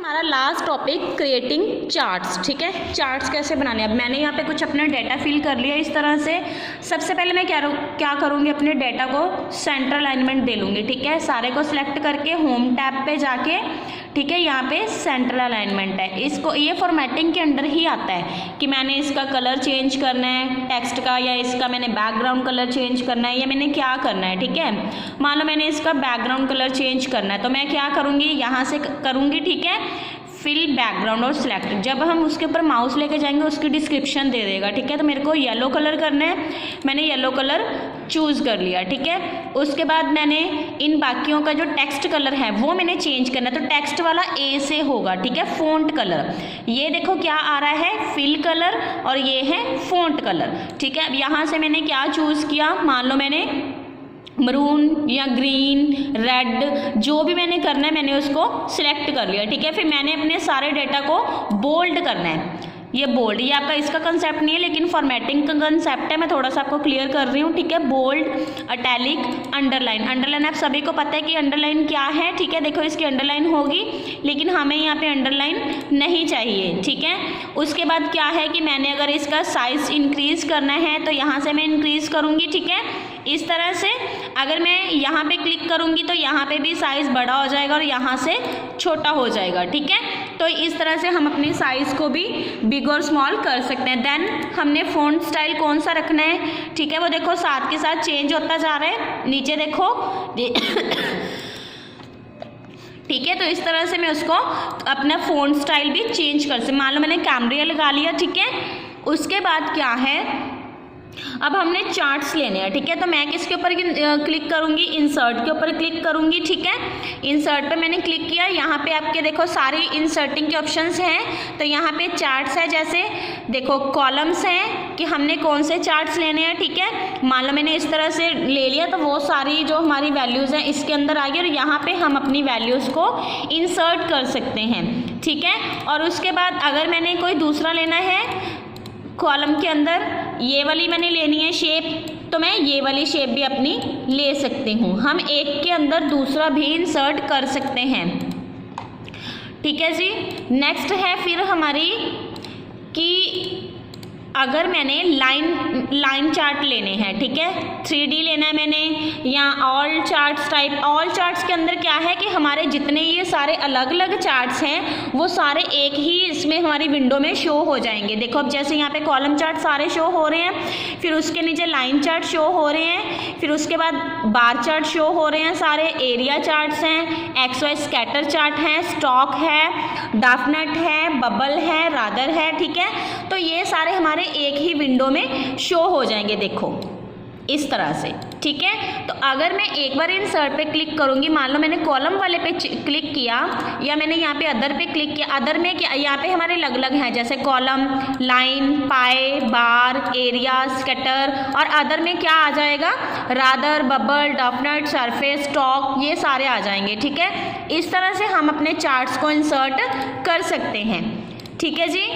हमारा last topic creating charts. ठीक है, चार्ट्स कैसे बनाने हैं। अब मैंने यहाँ पे कुछ अपना डेटा फिल कर लिया इस तरह से। सबसे पहले मैं क्या करूँगी, अपने डेटा को सेंटर अलाइनमेंट दे लूँगी। ठीक है, सारे को सिलेक्ट करके होम टैब पे जाके, ठीक है, यहाँ पे सेंट्रल अलाइनमेंट है, इसको ये फॉर्मेटिंग के अंडर ही आता है कि मैंने इसका कलर चेंज करना है टेक्स्ट का, या इसका मैंने बैकग्राउंड कलर चेंज करना है, या मैंने क्या करना है। ठीक है, मान लो मैंने इसका बैकग्राउंड कलर चेंज करना है, तो मैं क्या करूँगी, यहाँ से करूँगी। ठीक है, फिल बैकग्राउंड और सिलेक्ट। जब हम उसके ऊपर माउस लेके जाएंगे उसकी डिस्क्रिप्शन दे देगा। ठीक है, तो मेरे को येलो कलर करना है, मैंने येलो कलर चूज़ कर लिया। ठीक है, उसके बाद मैंने इन बाकियों का जो टेक्स्ट कलर है वो मैंने चेंज करना है, तो टेक्स्ट वाला ए से होगा। ठीक है, फ़ॉन्ट कलर, ये देखो क्या आ रहा है, फिल कलर, और ये है फ़ॉन्ट कलर। ठीक है, अब यहाँ से मैंने क्या चूज़ किया, मान लो मैंने मरून या ग्रीन, रेड, जो भी मैंने करना है मैंने उसको सिलेक्ट कर लिया। ठीक है, फिर मैंने अपने सारे डेटा को बोल्ड करना है। ये बोल्ड, ये आपका इसका कंसेप्ट नहीं है लेकिन फॉर्मेटिंग का कंसेप्ट है, मैं थोड़ा सा आपको क्लियर कर रही हूँ। ठीक है, बोल्ड, अटैलिक, अंडरलाइन। अंडरलाइन आप सभी को पता है कि अंडरलाइन क्या है। ठीक है, देखो इसकी अंडरलाइन होगी लेकिन हमें यहाँ पे अंडरलाइन नहीं चाहिए। ठीक है, उसके बाद क्या है कि मैंने अगर इसका साइज इंक्रीज करना है तो यहाँ से मैं इंक्रीज करूँगी। ठीक है, इस तरह से अगर मैं यहाँ पे क्लिक करूँगी तो यहाँ पे भी साइज़ बड़ा हो जाएगा और यहाँ से छोटा हो जाएगा। ठीक है, तो इस तरह से हम अपनी साइज़ को भी बिग और स्मॉल कर सकते हैं। देन हमने फ़ॉन्ट स्टाइल कौन सा रखना है, ठीक है, वो देखो साथ के साथ चेंज होता जा रहा है, नीचे देखो ठीक है, तो इस तरह से मैं उसको अपना फ़ॉन्ट स्टाइल भी चेंज कर सकती हूँ। मान लो मैंने कैमरिया लगा लिया। ठीक है, उसके बाद क्या है, अब हमने चार्ट्स लेने हैं। ठीक है, तो मैं किसके ऊपर क्लिक करूंगी, इंसर्ट के ऊपर क्लिक करूंगी। ठीक है, इंसर्ट पे मैंने क्लिक किया, यहाँ पे आपके देखो सारी इंसर्टिंग के ऑप्शंस हैं। तो यहाँ पे चार्ट्स है, जैसे देखो कॉलम्स हैं कि हमने कौन से चार्ट्स लेने हैं। ठीक है, मान लो मैंने इस तरह से ले लिया तो वो सारी जो हमारी वैल्यूज़ हैं इसके अंदर आ गई और यहाँ पर हम अपनी वैल्यूज़ को इंसर्ट कर सकते हैं। ठीक है, और उसके बाद अगर मैंने कोई दूसरा लेना है कॉलम के अंदर, ये वाली मैंने लेनी है शेप, तो मैं ये वाली शेप भी अपनी ले सकती हूँ। हम एक के अंदर दूसरा भी इंसर्ट कर सकते हैं। ठीक है जी, नेक्स्ट है फिर हमारी कि अगर मैंने लाइन चार्ट लेने हैं, ठीक है, 3D लेना है मैंने, या all charts type. All charts के अंदर क्या है कि हमारे जितने ये सारे अलग अलग चार्ट्स हैं वो सारे एक ही इसमें हमारी विंडो में शो हो जाएंगे। देखो अब जैसे यहाँ पे कॉलम चार्ट सारे शो हो रहे हैं, फिर उसके नीचे लाइन चार्ट शो हो रहे हैं, फिर उसके बाद बार चार्ट शो हो रहे हैं, सारे एरिया चार्ट्स हैं, XY स्कैटर चार्ट है, स्टॉक है, डाफनेट है, बबल है, रादर है। ठीक है, तो ये सारे हमारे एक ही विंडो में शो हो जाएंगे, देखो इस तरह से। ठीक है, तो अगर मैं एक बार इंसर्ट पे क्लिक करूंगी, मान लो मैंने कॉलम वाले पे क्लिक किया या मैंने यहाँ पे अदर पे क्लिक किया, अदर में क्या यहाँ पे हमारे अलग अलग हैं, जैसे कॉलम, लाइन, पाए, बार, एरिया, स्कैटर, और अदर में क्या आ जाएगा, रादर, बबल, डॉफनेट, सरफेस, स्टॉक, ये सारे आ जाएंगे। ठीक है, इस तरह से हम अपने चार्ट्स को इंसर्ट कर सकते हैं। ठीक है जी,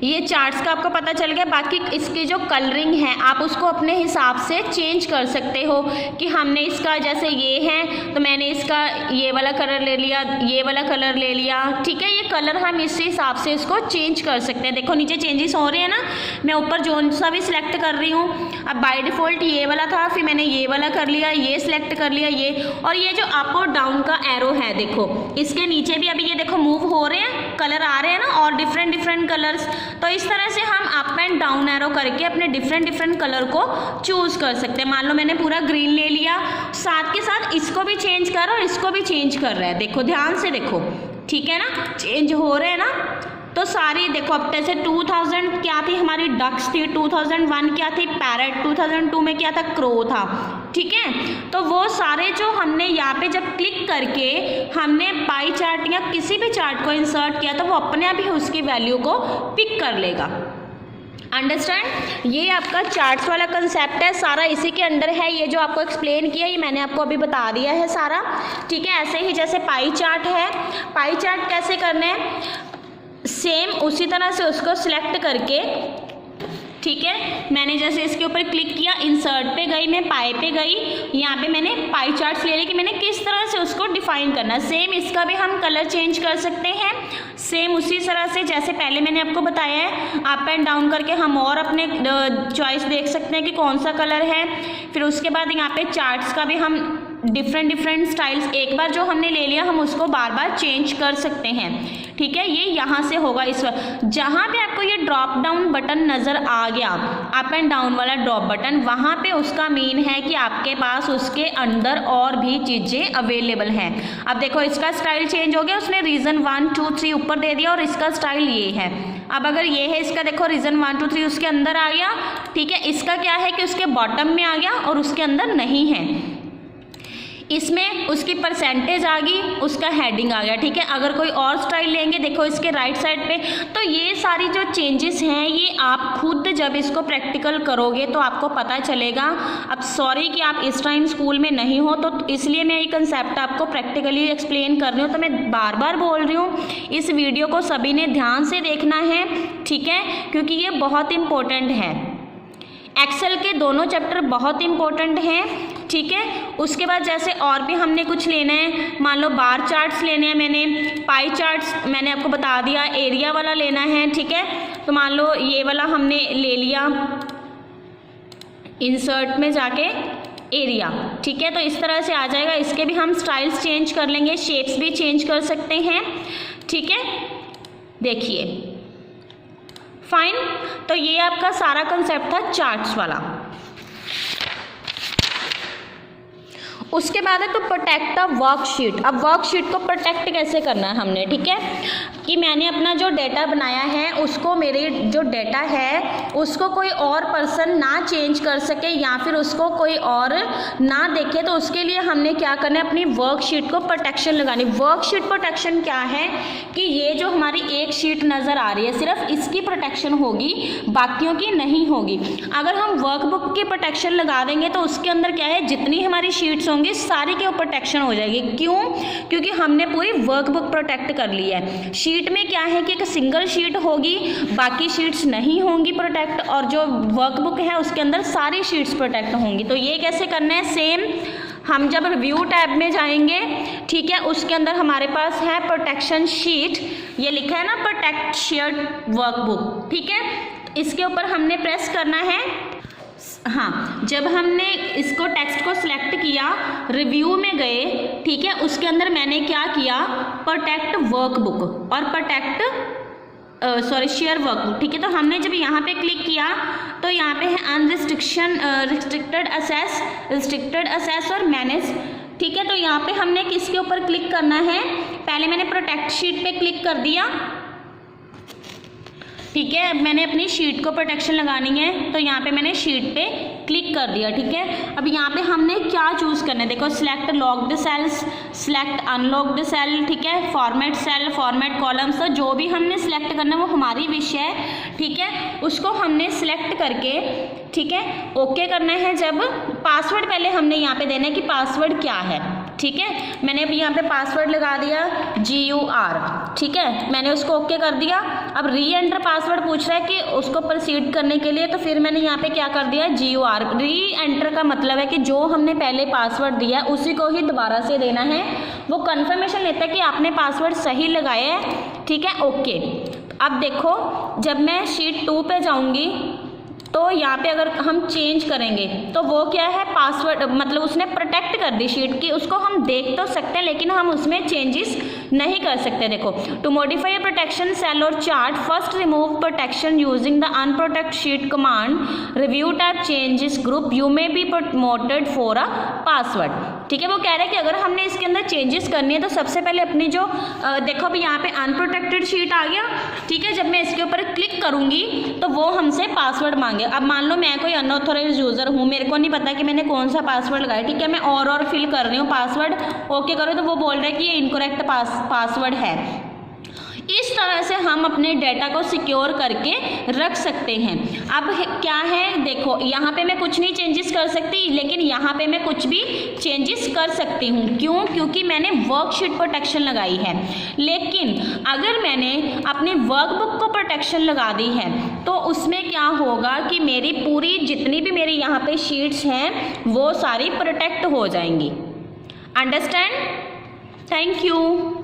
ये चार्ट्स का आपको पता चल गया। बाकी इसकी जो कलरिंग है आप उसको अपने हिसाब से चेंज कर सकते हो कि हमने इसका जैसे ये है तो मैंने इसका ये वाला कलर ले लिया, ये वाला कलर ले लिया। ठीक है, ये कलर हम इस हिसाब से इसको चेंज कर सकते हैं। देखो नीचे चेंजेस हो रहे हैं ना, मैं ऊपर जो सा भी सिलेक्ट कर रही हूँ। अब बाय डिफ़ॉल्ट ये वाला था, फिर मैंने ये वाला कर लिया, ये सिलेक्ट कर लिया, ये, और ये जो अप और डाउन का एरो है देखो इसके नीचे भी अभी ये देखो मूव हो रहे हैं, कलर आ रहे हैं ना, और डिफरेंट कलर्स। तो इस तरह से हम अप एंड डाउन एरो करके अपने डिफरेंट कलर को चूज कर सकते हैं। मान लो मैंने पूरा ग्रीन ले लिया, साथ के साथ इसको भी चेंज कर और इसको भी चेंज कर रहा है, देखो ध्यान से देखो। ठीक है ना, चेंज हो रहे हैं ना, तो सारी देखो अब जैसे 2000 क्या थी हमारी, डक्स थी, 2001 क्या थी, पैरट, 2002 में क्या था, क्रो था। ठीक है, तो वो सारे जो हमने यहाँ पे जब क्लिक करके हमने पाई चार्ट या किसी भी चार्ट को इंसर्ट किया तो वो अपने आप ही उसकी वैल्यू को पिक कर लेगा। अंडरस्टैंड, ये आपका चार्ट्स वाला कंसेप्ट है, सारा इसी के अंडर है। ये जो आपको एक्सप्लेन किया ये मैंने आपको अभी बता दिया है सारा। ठीक है, ऐसे ही जैसे पाई चार्ट है, पाई चार्ट कैसे करना है, सेम उसी तरह से उसको सिलेक्ट करके ठीक है। मैंने जैसे इसके ऊपर क्लिक किया, इंसर्ट पे गई, मैं पाई पे गई, यहाँ पे मैंने पाई चार्ट्स ले ली कि मैंने किस तरह से उसको डिफाइन करना। सेम इसका भी हम कलर चेंज कर सकते हैं, सेम उसी तरह से जैसे पहले मैंने आपको बताया है, अप एंड डाउन करके हम और अपने चॉइस देख सकते हैं कि कौन सा कलर है। फिर उसके बाद यहाँ पे चार्ट्स का भी हम डिफरेंट स्टाइल्स, एक बार जो हमने ले लिया हम उसको बार बार चेंज कर सकते हैं, ठीक है। ये यहाँ से होगा, इस जहाँ पे आपको ये ड्रॉप डाउन बटन नज़र आ गया, अप एंड डाउन वाला ड्रॉप बटन, वहाँ पे उसका मीन है कि आपके पास उसके अंदर और भी चीज़ें अवेलेबल हैं। अब देखो इसका स्टाइल चेंज हो गया, उसने रीज़न 1 2 3 ऊपर दे दिया और इसका स्टाइल ये है। अब अगर ये है इसका, देखो रीज़न 1 2 3 उसके अंदर आ गया, ठीक है। इसका क्या है कि उसके बॉटम में आ गया और उसके अंदर नहीं है। इसमें उसकी परसेंटेज आ गई, उसका हेडिंग आ गया, ठीक है। अगर कोई और स्टाइल लेंगे, देखो इसके राइट साइड पे, तो ये सारी जो चेंजेस हैं ये आप खुद जब इसको प्रैक्टिकल करोगे तो आपको पता चलेगा। अब सॉरी कि आप इस टाइम स्कूल में नहीं हो, तो इसलिए मैं ये कंसेप्ट आपको प्रैक्टिकली एक्सप्लेन कर रही हूँ, तो मैं बार बार बोल रही हूँ इस वीडियो को सभी ने ध्यान से देखना है, ठीक है, क्योंकि ये बहुत इम्पोर्टेंट है। एक्सेल के दोनों चैप्टर बहुत इंपॉर्टेंट हैं, ठीक है। उसके बाद जैसे और भी हमने कुछ लेना है, मान लो बार चार्ट्स लेने हैं, मैंने पाई चार्ट्स मैंने आपको बता दिया, एरिया वाला लेना है, ठीक है। तो मान लो ये वाला हमने ले लिया, इंसर्ट में जाके एरिया, ठीक है। तो इस तरह से आ जाएगा। इसके भी हम स्टाइल्स चेंज कर लेंगे, शेप्स भी चेंज कर सकते हैं, ठीक है। देखिए फाइन, तो ये आपका सारा कंसेप्ट था चार्ट्स वाला। उसके बाद है तो प्रोटेक्ट द वर्कशीट। अब वर्कशीट को प्रोटेक्ट कैसे करना है हमने, ठीक है, कि मैंने अपना जो डेटा बनाया है उसको, मेरे जो डेटा है उसको कोई और पर्सन ना चेंज कर सके या फिर उसको कोई और ना देखे, तो उसके लिए हमने क्या करना है, अपनी वर्कशीट को प्रोटेक्शन लगानी। वर्कशीट प्रोटेक्शन क्या है कि ये जो हमारी एक शीट नज़र आ रही है सिर्फ इसकी प्रोटेक्शन होगी, बाकियों की नहीं होगी। अगर हम वर्कबुक की प्रोटेक्शन लगा देंगे तो उसके अंदर क्या है, जितनी हमारी शीट्स होंगी सारी के ऊपर प्रोटेक्शन हो जाएगी। क्यों? क्योंकि हमने पूरी वर्कबुक प्रोटेक्ट कर ली है। शीट में क्या है कि एक सिंगल शीट होगी, बाकी शीट्स नहीं होंगी प्रोटेक्ट, और जो वर्कबुक है उसके अंदर सारी शीट्स प्रोटेक्ट होंगी। तो ये कैसे करना है, सेम हम जब रिव्यू टैब में जाएंगे, ठीक है, उसके अंदर हमारे पास है प्रोटेक्शन शीट, ये लिखा है ना, प्रोटेक्ट शेयर्ड वर्कबुक, ठीक है। इसके ऊपर हमने प्रेस करना है। हाँ, जब हमने इसको टेक्स्ट को सिलेक्ट किया, रिव्यू में गए, ठीक है, उसके अंदर मैंने क्या किया, प्रोटेक्ट वर्कबुक और प्रोटेक्ट शेयर वर्कबुक, ठीक है। तो हमने जब यहाँ पे क्लिक किया तो यहाँ पे है अनरिस्ट्रिक्शन, रिस्ट्रिक्टेड असेस और मैनेज, ठीक है। तो यहाँ पे हमने किसके ऊपर क्लिक करना है, पहले मैंने प्रोटेक्ट शीट पे क्लिक कर दिया, ठीक है। मैंने अपनी शीट को प्रोटेक्शन लगानी है, तो यहाँ पे मैंने शीट पे क्लिक कर दिया, ठीक है। अब यहाँ पे हमने क्या चूज़ करना है, देखो select locked cells, select unlocked cell, ठीक है, फॉर्मेट सेल, फॉर्मेट कॉलम्स, तो जो भी हमने सिलेक्ट करना है वो हमारी विश है, ठीक है। उसको हमने सिलेक्ट करके, ठीक है, ओके करना है। जब पासवर्ड पहले हमने यहाँ पे देना है कि पासवर्ड क्या है, ठीक है। मैंने अभी यहाँ पे पासवर्ड लगा दिया GUR, ठीक है, मैंने उसको ओके कर दिया। अब री एंटर पासवर्ड पूछ रहा है कि उसको प्रोसीड करने के लिए, तो फिर मैंने यहाँ पे क्या कर दिया, GUR। री एंटर का मतलब है कि जो हमने पहले पासवर्ड दिया है उसी को ही दोबारा से देना है, वो कन्फर्मेशन लेता है कि आपने पासवर्ड सही लगाया है, ठीक है, ओके। अब देखो जब मैं शीट 2 पे जाऊँगी तो यहाँ पे अगर हम चेंज करेंगे तो वो क्या है, पासवर्ड मतलब उसने प्रोटेक्ट कर दी शीट की, उसको हम देख तो सकते हैं लेकिन हम उसमें चेंजेस नहीं कर सकते। देखो, टू मॉडिफाई प्रोटेक्शन सेल और chart, first remove protection using the unprotect sheet command, review tab changes group, you may be promoted for a password, ठीक है। वो कह रहे हैं कि अगर हमने इसके अंदर चेंजेस करनी है तो सबसे पहले अपनी जो देखो अभी यहाँ पे अनप्रोटेक्टेड शीट आ गया, ठीक है। जब मैं इसके ऊपर क्लिक करूँगी तो वो हमसे पासवर्ड मांगे। अब मान लो मैं कोई अनऑथोराइज्ड यूज़र हूँ, मेरे को नहीं पता कि मैंने कौन सा पासवर्ड लगाया, ठीक है, मैं और फिल कर रही हूँ पासवर्ड, ओके करो, तो वो बोल रहा है कि ये इनकरेक्ट पासवर्ड है। इस तरह से हम अपने डेटा को सिक्योर करके रख सकते हैं। अब क्या है, देखो यहाँ पे मैं कुछ नहीं चेंजेस कर सकती, लेकिन यहाँ पे मैं कुछ भी चेंजेस कर सकती हूँ। क्यों? क्योंकि मैंने वर्कशीट प्रोटेक्शन लगाई है। लेकिन अगर मैंने अपनी वर्कबुक को प्रोटेक्शन लगा दी है तो उसमें क्या होगा कि मेरी पूरी जितनी भी मेरी यहाँ पे शीट्स हैं वो सारी प्रोटेक्ट हो जाएंगी। अंडरस्टैंड? Thank you.